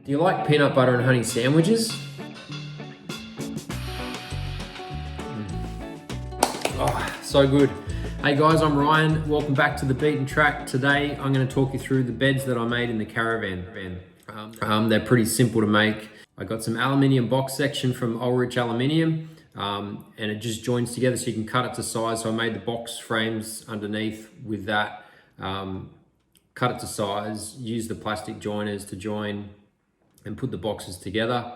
Do you like peanut butter and honey sandwiches? Oh, so good. Hey guys, I'm Ryan. Welcome back to the beaten track. Today I'm going to talk you through the beds that I made in the Caravan. They're pretty simple to make. I got some aluminium box section from Ulrich Aluminium, and it just joins together so you can cut it to size. So I made the box frames underneath with that, cut it to size, use the plastic joiners to join and put the boxes together.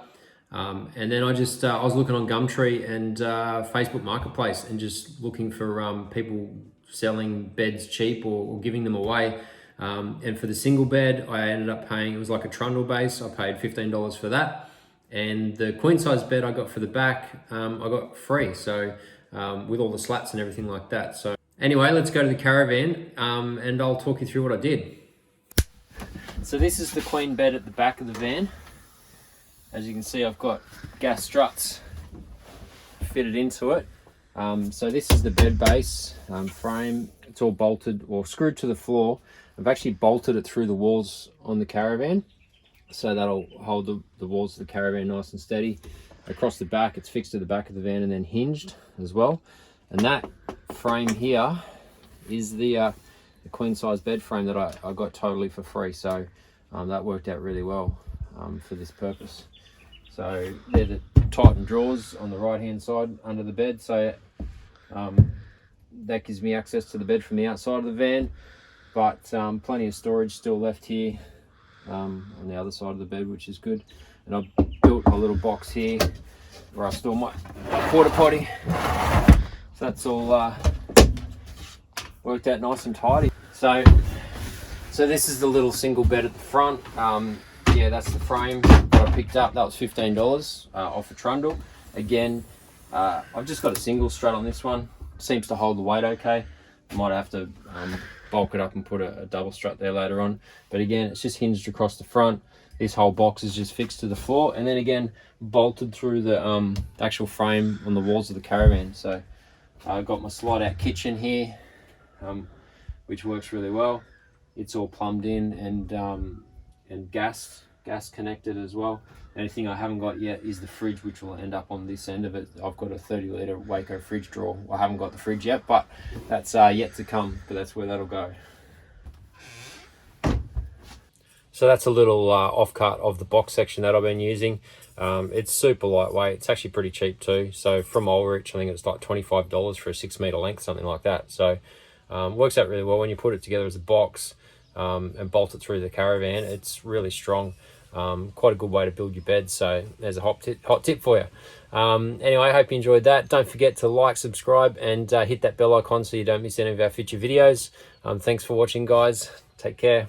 And then I was looking on Gumtree and Facebook Marketplace and just looking for people selling beds cheap or giving them away. And for the single bed, I ended up paying, it was like a trundle base. I paid $15 for that. And the queen size bed I got for the back, I got free. So with all the slats and everything like that. So anyway, let's go to the Caravan and I'll talk you through what I did. So this is the queen bed at the back of the van. As you can see, I've got gas struts fitted into it. So this is the bed base frame. It's all bolted or screwed to the floor. I've actually bolted it through the walls on the Caravan, so that'll hold the walls of the Caravan nice and steady. Across the back, it's fixed to the back of the van and then hinged as well. And that frame here is the queen size bed frame that I got totally for free. So that worked out really well for this purpose. So they're the Titan drawers on the right hand side under the bed. So that gives me access to the bed from the outside of the van, but plenty of storage still left here on the other side of the bed, which is good. And I've built a little box here where I store my porta potty. So that's all worked out nice and tidy. So this is the little single bed at the front. Yeah, that's the frame that I picked up. That was $15 off a trundle. Again, I've just got a single strut on this one. Seems to hold the weight okay. I might have to bulk it up and put a double strut there later on. But again, it's just hinged across the front. This whole box is just fixed to the floor, and then again bolted through the actual frame on the walls of the Caravan. So I've got my slide out kitchen here, which works really well. It's all plumbed in and gas connected as well. The only thing I haven't got yet is the fridge, which will end up on this end of it. I've got a 30-litre Waco fridge drawer. I haven't got the fridge yet, but that's yet to come, but that's where that'll go. So that's a little offcut of the box section that I've been using. It's super lightweight. It's actually pretty cheap too. So from Ulrich, I think it's like $25 for a 6 meter length, something like that. So works out really well when you put it together as a box and bolt it through the Caravan. It's really strong. Quite a good way to build your bed. So there's a hot tip for you. Anyway, I hope you enjoyed that. Don't forget to like, subscribe, and hit that bell icon so you don't miss any of our future videos. Thanks for watching, guys. Take care.